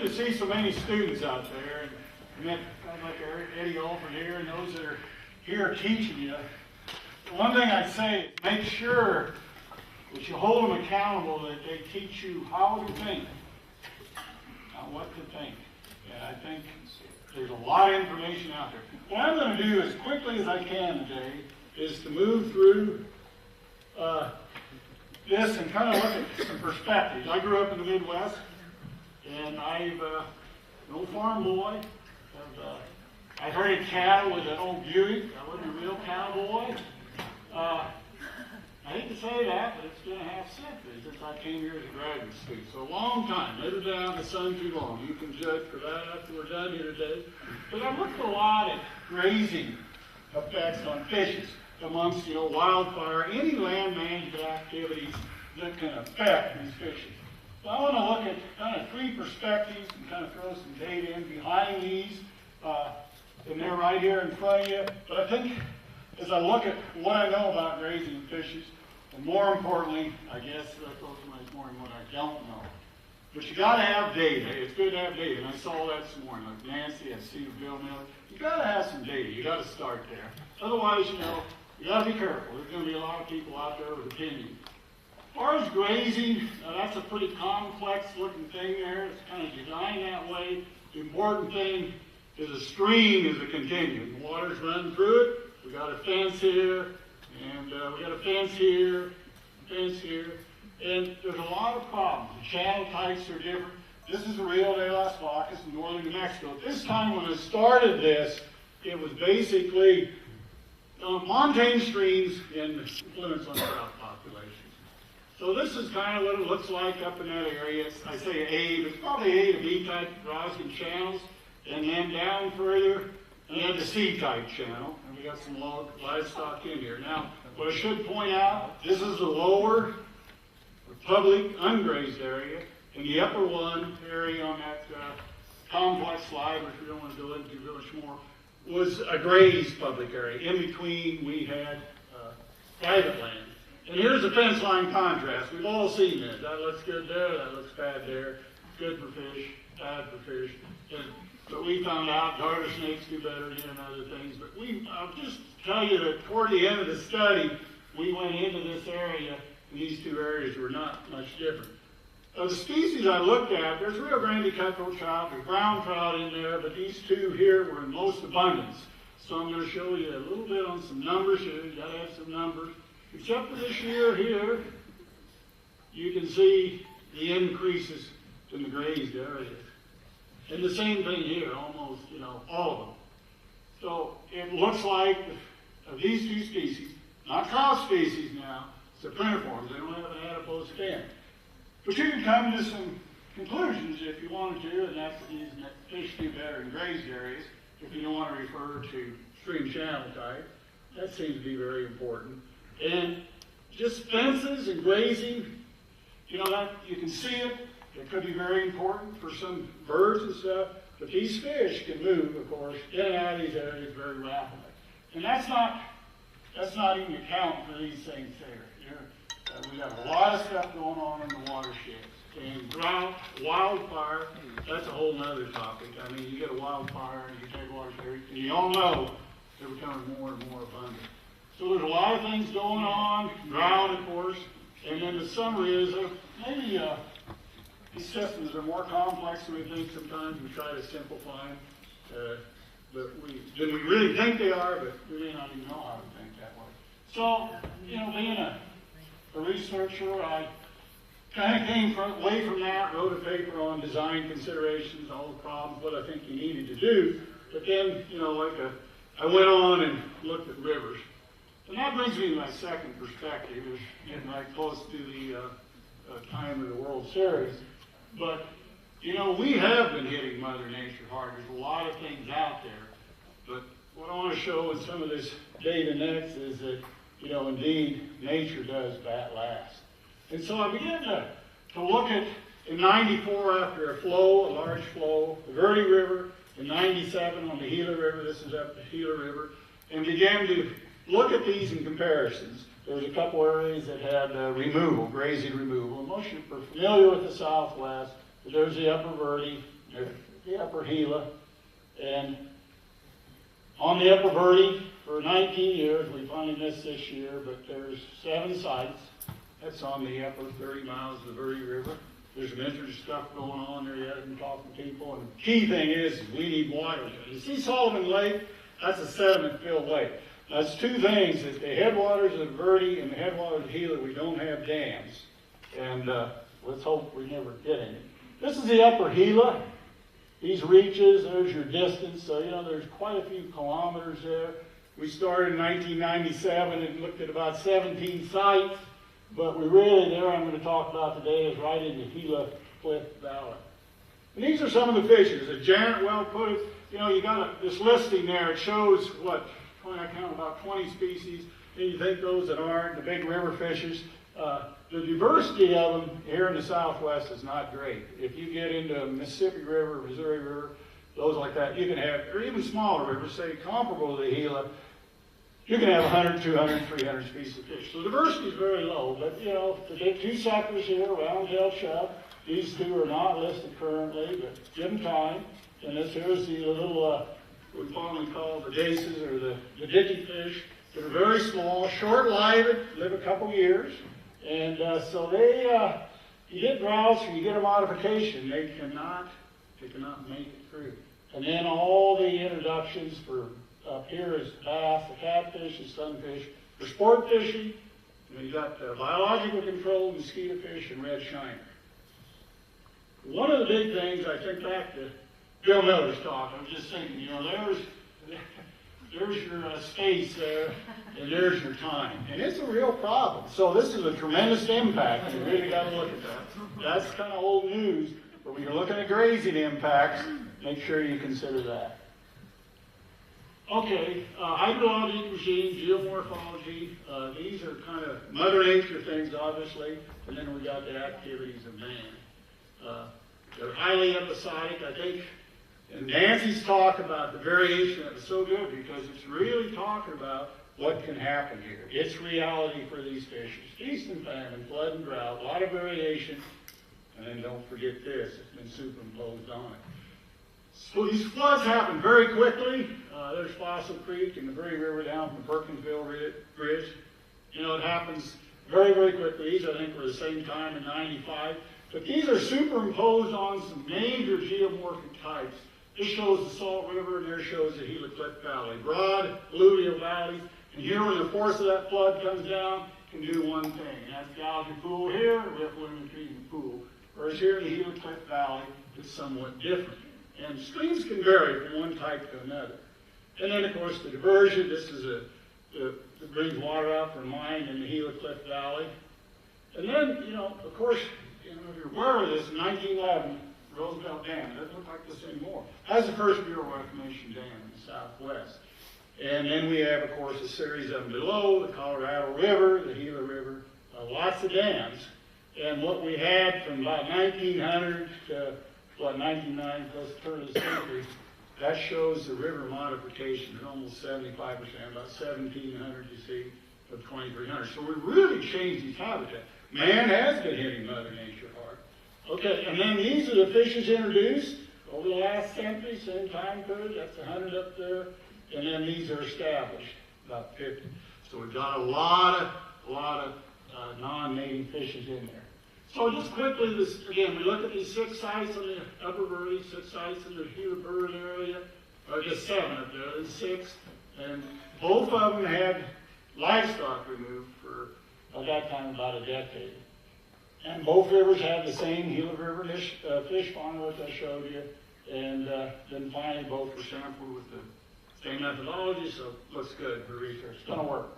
to see so many students out there, and met guys like Eddie Alford here, and those that are here teaching you. One thing I'd say is make sure that you hold them accountable, that they teach you how to think, not what to think. And I think there's a lot of information out there. What I'm going to do as quickly as I can today is to move through this and kind of look at some perspectives. I grew up in the Midwest, and I'm an old farm boy. I herded cattle with an old Buick. I wasn't a real cowboy. I hate to say that, but it's been a half century since I came here as a graduate student. So a long time. Never been out in the sun too long. You can judge for that after we're done here today. But I looked a lot at grazing effects on fishes amongst, wildfire, any land management activities that can affect these fishes. So I want to look at kind of three perspectives and kind of throw some data in behind these. And they're right here in front of you. But I think as I look at what I know about grazing fishes, and more importantly, I guess that goes more than what I don't know. But you got to have data. It's good to have data. And I saw that this morning. Like Nancy, I see Bill Miller. You got to have some data. You got to start there. Otherwise, you got to be careful. There's going to be a lot of people out there with opinions. As far as grazing, that's a pretty complex looking thing there. It's kind of designed that way. The important thing is a stream is a continuum. The water's running through it. We got a fence here, and we got a fence here, and there's a lot of problems. The channel types are different. This is the Rio de las Vacas in northern New Mexico. This time when I started this, it was basically montane streams and influence on trout populations. So this is kind of what it looks like up in that area. I say A, but it's probably A to B type Grazing channels, and then down further, and then the C-type channel, and we got some livestock in here. Now, what I should point out, this is the lower public ungrazed area, and the upper one area on that complex slide, which we don't want to go into very much more, was a grazed public area. In between, we had private land. And here's the fence line contrast. We've all seen this. That looks good there, that looks bad there. Good for fish, bad for fish. But we found out garter snakes do better than other things. But I'll just tell you that toward the end of the study, we went into this area, and these two areas were not much different. Of the species I looked at, there's Rio Grande cutthroat trout, there's brown trout in there, but these two here were in most abundance. So I'm going to show you a little bit on some numbers here. You got to have some numbers. Except for this year here, you can see the increases in the grazed areas. And the same thing here, almost, all of them. So it looks like of these two species, not trout species now, cypriniforms, they don't have an adipose fin. But you can come to some conclusions if you wanted to, and that's the reason that fish do better in grazed areas, if you don't want to refer to stream channel type. That seems to be very important. And just fences and grazing, that you can see it. It could be very important for some birds and stuff, but these fish can move, of course, in and out of these areas very rapidly. And that's not even accounting for these things there. We got a lot of stuff going on in the watersheds. And drought, wildfire, that's a whole other topic. I mean, you get a wildfire and you take watershed, and you all know they're becoming more and more abundant. So there's a lot of things going on, drought, of course, and then the summary is maybe these systems are more complex than we think sometimes. We try to simplify them, than we really think they are, but we may not even know how to think that way. So, being a researcher, I kind of came away from that, wrote a paper on design considerations, all the problems, what I think you needed to do. But then, I went on and looked at rivers. And that brings me to my second perspective, is getting right close to the time of the World Series. But, we have been hitting Mother Nature hard. There's a lot of things out there. But what I want to show in some of this data next is that, indeed, nature does bat last. And so I began to look at, in 94, after a large flow, the Verde River, in 97 on the Gila River, this is up the Gila River, and began to look at these in comparisons. There was a couple areas that had grazing removal. Most of you are familiar with the Southwest. There's the Upper Verde, the upper Gila. And on the upper Verde, for 19 years, we finally missed this year, but there's 7 sites. That's on the upper 30 miles of the Verde River. There's some interesting stuff going on there yet and talking to people. And the key thing is we need water. You see Sullivan Lake? That's a sediment-filled lake. That's 2 things. At the headwaters of Verde and the headwaters of Gila, we don't have dams. And let's hope we never get any. This is the upper Gila. These reaches, there's your distance. So, there's quite a few kilometers there. We started in 1997 and looked at about 17 sites. But we really, there I'm going to talk about today, is right in the Gila Cliff Valley. And these are some of the fishes. As Janet well put it, you got this listing there. It shows what, I count about 20 species. And you think those that aren't, the big river fishes. The diversity of them here in the Southwest is not great. If you get into Mississippi River, Missouri River, those like that, you can have, or even smaller rivers, say comparable to the Gila, you can have 100, 200, 300 species of fish. So diversity is very low, but to get 2 suckers here, round-tailed chub, these 2 are not listed currently, but give them time. And this here is the little, we commonly call the daces, or the dicky fish. They're very small, short-lived, live a couple years. And so they, you get droughts or you get a modification, they cannot make it through. And then all the introductions for up here is bass, the catfish, the sunfish. For sport fishing, you've got biological control, mosquito fish, and red shiner. One of the big things, I think back to Bill Miller's talk, I'm just thinking, there's your space there, and there's your time. And it's a real problem. So this is a tremendous impact. You really got to look at that. That's kind of old news, but when you're looking at grazing impacts, make sure you consider that. Okay, hydrologic regime, geomorphology, these are kind of Mother Nature things, obviously, and then we got the activities of man. They're highly episodic, I think, and Nancy's talk about the variation, that was so good because it's really talking about what can happen here. It's reality for these fishes. Feast and famine, flood and drought, a lot of variation, and then don't forget this, it's been superimposed on it. So these floods happen very quickly. There's Fossil Creek and the Verde River down from the Perkinsville Bridge. It happens very, very quickly. These, I think, were the same time in 95. But these are superimposed on some major geomorphic types. This shows the Salt River, and there shows the Gila Cliff Valley. Broad, alluvial valleys. And here, when the force of that flood comes down, can do one thing. And that's the algae pool here, ripple in between the pool. Whereas here in the Gila Cliff Valley, it's somewhat different. And streams can vary from one type to another. And then, of course, the diversion. This is that brings water out from mine in the Gila Cliff Valley. And then, of course, if you're aware of this, in 1911, Roosevelt Dam, it doesn't look like this anymore. That's the first Bureau of Reclamation dam in the Southwest. And then we have, of course, a series of them below, the Colorado River, the Gila River, lots of dams. And what we had from about 1900 to 1990 plus the turn of the century, that shows the river modification is almost 75%, about 1,700 you see, of 2,300. So we really changed these habitats. Man has been hitting Mother Nature hard. Okay, and then these are the fishes introduced over the last century, same time period, that's 100 up there, and then these are established, about 50. So we've got a lot of non-native fishes in there. So just quickly, again, we look at these 6 sites on the upper Verde, 6 sites in the Gila Bird area, or just 7 up there, there's 6, and both of them had livestock removed for, at that time, about a decade. And both rivers have the same Gila River fish fauna, which I showed you, and then finally both were sampled with the same methodology, so looks good for research. It's going to work.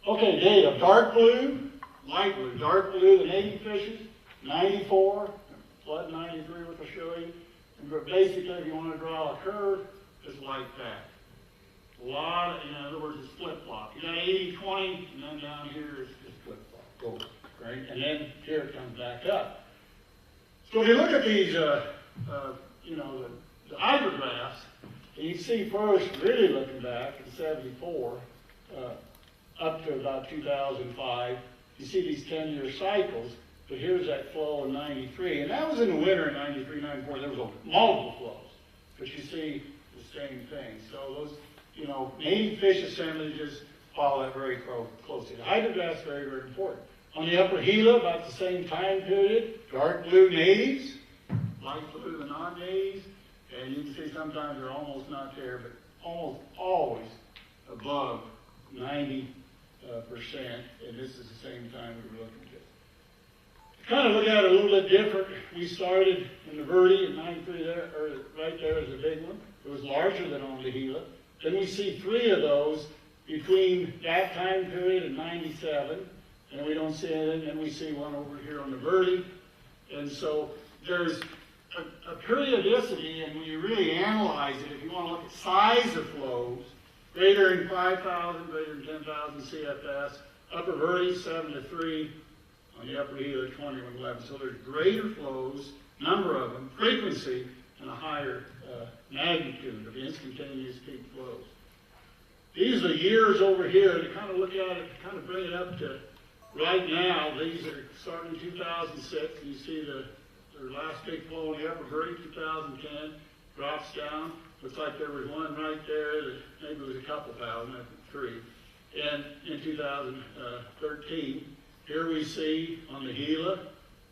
Okay, data. Dark blue, light blue. Dark blue, the native fishes, 94, flood 93, which I'll show you. But basically, if you want to draw a curve, it's like that. A lot, in other words, it's flip-flop. You got 80-20, and then down here is just flip-flop. Gold, right? And then here it comes back up. So if you look at these, the hydrographs, you can see first, really looking back in 74, up to about 2005, you see these 10-year cycles. but here's that flow in 93. And that was in the winter in 93, 94. There was multiple flows. But you see the same thing. So those, you know, native fish assemblages follow that very closely. The HYDROLOGY is very, very important. On the upper Gila, about the same time period, dark blue natives, light blue the non-natives, and you can see sometimes they're almost not there, but almost always above 90%, and this is the same time we were looking at it. To kind of look at it a little bit different, we started in the VERDE in 93 there, or right there is a big one. It was larger than on the Gila. Then we see 3 of those between that time period and 97, and we don't see anything. Then we see one over here on the VERDE. And so there's a periodicity, and when you really analyze it, if you want to look at size of flows, greater than 5,000, greater than 10,000 CFS, upper VERDE 7 to 3, on the upper Gila 21 to 11. So there's greater flows, number of them, frequency, and a higher magnitude of instantaneous peak flows. These are years over here to kind of look at it, to kind of bring it up to right now. These are starting in 2006. You see their last big flow in the upper VERDE, 2010, drops down. Looks like there was one right there that maybe it was a couple thousand, I think 3. And in 2013, here we see on the Gila,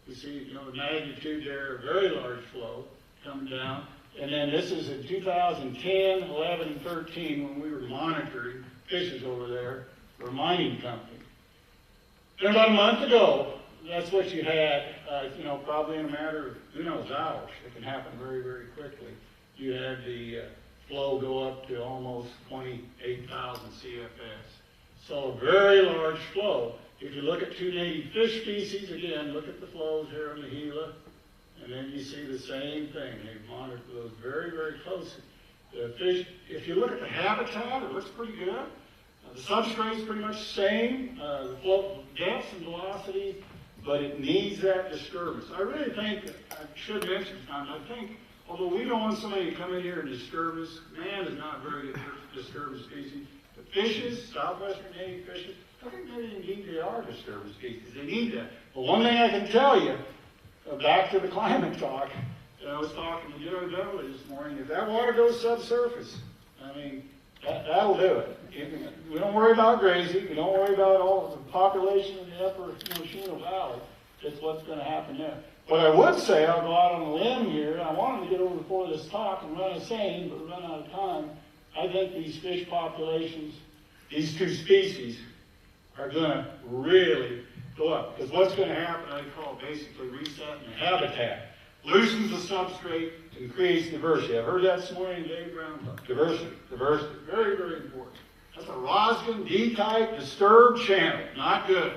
we see, you know, the magnitude there, a very large flow coming down. And then this is in 2010, 11, and 13 when we were monitoring fishes over there for a mining company. Then about a month ago, that's what you had, you know, probably in a matter of, who knows, hours. It can happen very, very quickly. You had the flow go up to almost 28,000 CFS. So a very large flow. If you look at 2 native fish species, again, look at the flows here on the Gila, and then you see the same thing. They monitor those very, very closely. The fish, if you look at the habitat, it looks pretty good. The substrate is pretty much the same, the flow depths and velocities, but it needs that disturbance. I really think, I should mention sometimes, I think, although we don't want somebody to come in here and disturb us, man is not a very good disturbance species. The fishes, southwestern native fishes, I think indeed they are disturbance species. They need that. But one thing I can tell you, back to the climate talk, I was talking to Jerry Beverly this morning, if that water goes subsurface, I mean, that'll do it. We don't worry about grazing. We don't worry about all the population in the upper Chino Valley. That's what's going to happen there. What I would say, I'll go out on a limb here. I wanted to get over before this talk and run a saying, but we run out of time. I think these fish populations, these 2 species, are going to really go up. Because what's going to happen, I call basically resetting the habitat. Loosens the substrate and creates diversity. I've heard that this morning in Dave Brown's talk. Diversity. Diversity. Very, very important. That's a Roskin D-type disturbed channel. Not good.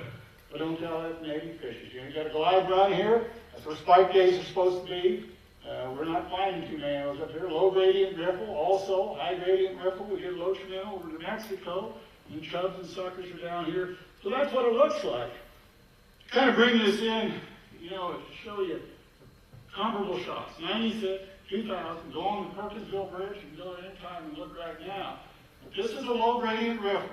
But don't tell that to native fishes. You ain't got a glide run here. That's where spike days are supposed to be. We're not finding too many of those up here. Low gradient riffle, also high gradient riffle. We get low Chino over to Mexico. And chubs and suckers are down here. So that's what it looks like. To kind of bring this in, you know, to show you comparable shots. 96, 2000, go on the Perkinsville Bridge, you can go at any time and look right now. But this is a low gradient riffle.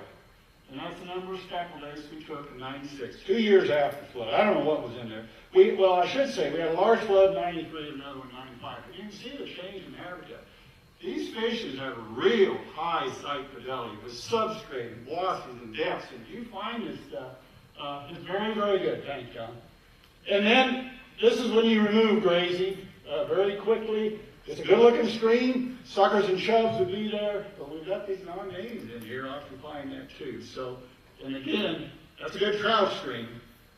And that's the number of speckle days we took in 96, 2 years after the flood. I don't know what was in there. Well, I should say, we had a large flood in 93 and another one in 95. But you can see the change in habitat. These fishes have a real high site fidelity with substrate and velocities and depths. And you find this stuff, it's very, very good. Thanks, John. And then, this is when you remove grazing very quickly. It's a good-looking stream. Suckers and chubs would be there, but we've got these non-natives in here occupying that too. So, and again, that's a good trout stream,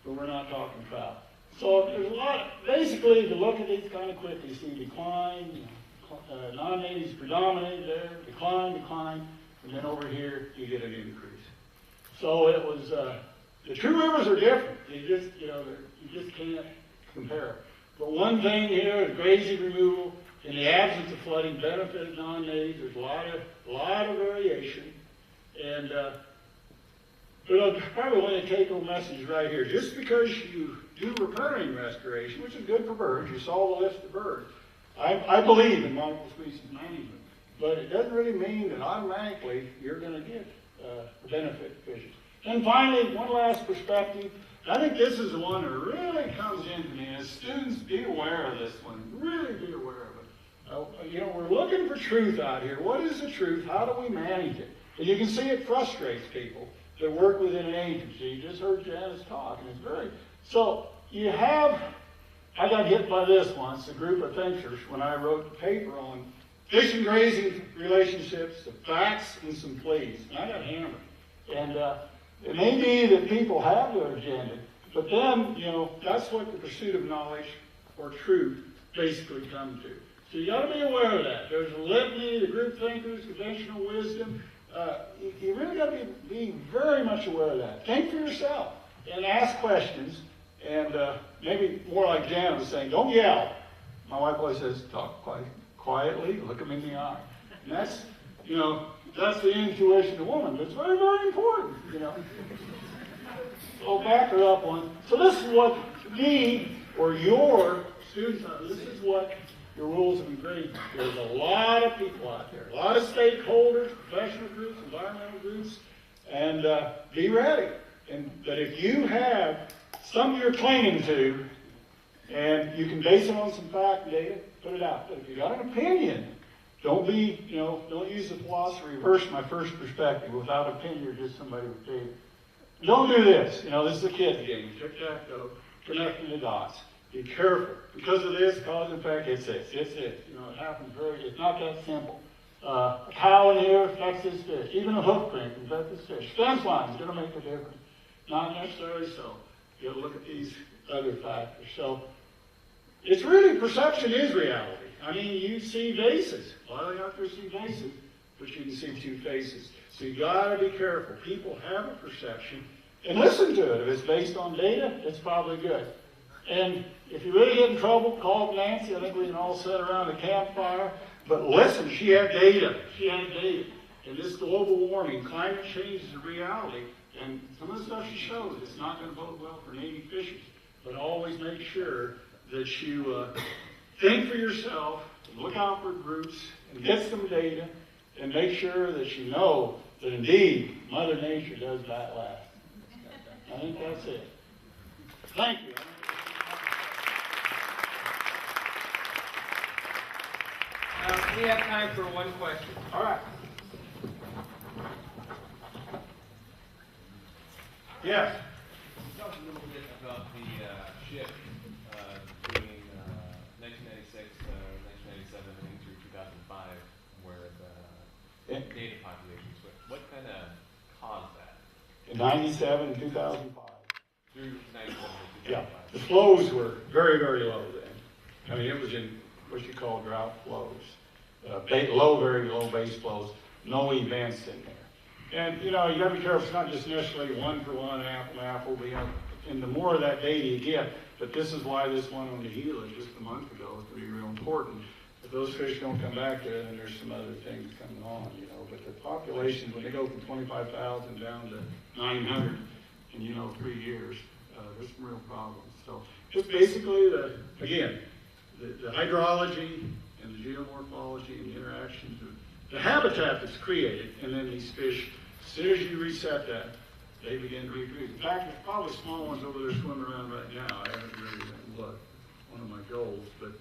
but we're not talking trout. So there's a lot. Basically, if you look at these kind of quickly, you see decline, non-natives predominate there, decline, and then over here you get an increase. So it was. The 2 rivers are different. You just can't compare. But one thing here is grazing removal. In the absence of flooding, benefited non-natives. There's a lot of variation. And but I probably want to take a message right here. Just because you do riparian restoration, which is good for birds, you saw the list of birds. I believe in multiple species management, but it doesn't really mean that automatically you're going to get benefit fishes. And finally, one last perspective. I think this is the one that really comes into me. As students, be aware of this one. Really be aware of it. You know, we're looking for truth out here. What is the truth? How do we manage it? And you can see it frustrates people that work within an agency. You just heard Janice talk, and it's very... So, you have... I got hit by this once, a group of thinkers, when I wrote the paper on fish and grazing relationships, the facts and some pleas. And I got hammered. And it may be that people have their agenda, but then, you know, that's what the pursuit of knowledge or truth basically comes to. So you got to be aware of that. There's a litany, the group thinkers, conventional wisdom. You really got to be very much aware of that. Think for yourself and ask questions. And maybe more like Jan was saying, don't yell. My wife always says, talk quietly, look them in the eye. And that's, you know, that's the intuition of the woman. But it's very, very important, you know. So back her up one. So this is what me or your students are. This is what your rules of engagement. There's a lot of people out there, a lot of stakeholders, professional groups, environmental groups, and be ready. And that if you have something you're clinging to, and you can base it on some fact and data, put it out. But if you got an opinion, don't be, you know, don't use the philosophy, reverse my first perspective. Without opinion, you're just somebody with data. Don't do this. You know, this is a kid's game. Tic-tac-toe, connecting the dots. Be careful. Because of this, cause and effect, it's this. It's this. You know, it happens it's not that simple. A cow in here affects this fish. Even a hoof print can affect this fish. Fence line is going to make a difference. Not necessarily so. You have to look at these other factors. So, it's really, perception is reality. I mean, you see faces. A lot of you out there see faces, but you can see two faces. So you got to be careful. People have a perception, and listen to it. If it's based on data, it's probably good. And if you really get in trouble, call Nancy. I think we can all sit around a campfire. But listen, she had data. She had data. And this global warming, climate change is a reality. And some of the stuff she shows, it's not going to bode well for native fishes. But always make sure that you think for yourself, look out for groups, and get some data, and make sure that you know that indeed Mother Nature does that last. I think that's it. Thank you. We have time for one question. All right. Yes. Talk a little bit about the shift between 1996, 1997, and through 2005, where the data population switched. What kind of caused that? In 97 and 2005. Through 97 and 2005. Yeah. The flows were very, very low then. I mean, it was in what you call drought flows. Very low base flows. No events in there. And, you know, you got to be careful. It's not just necessarily one for one, apple. And the more of that data you get, but this is why this one on the GILA just a month ago is going to be real important. If those fish don't come back there, then there's some other things coming on, you know. But the populations, when they go from 25,000 down to 900 in, you know, 3 years, there's some real problems. So it's basically, the hydrology and the geomorphology and the interactions of the habitat that's created, and then these fish, as soon as you reset that, they begin to reproduce. In fact, there's probably small ones over there swimming around right now. I haven't really looked, one of my goals, but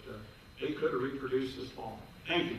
they could have reproduced this fall. Thank you.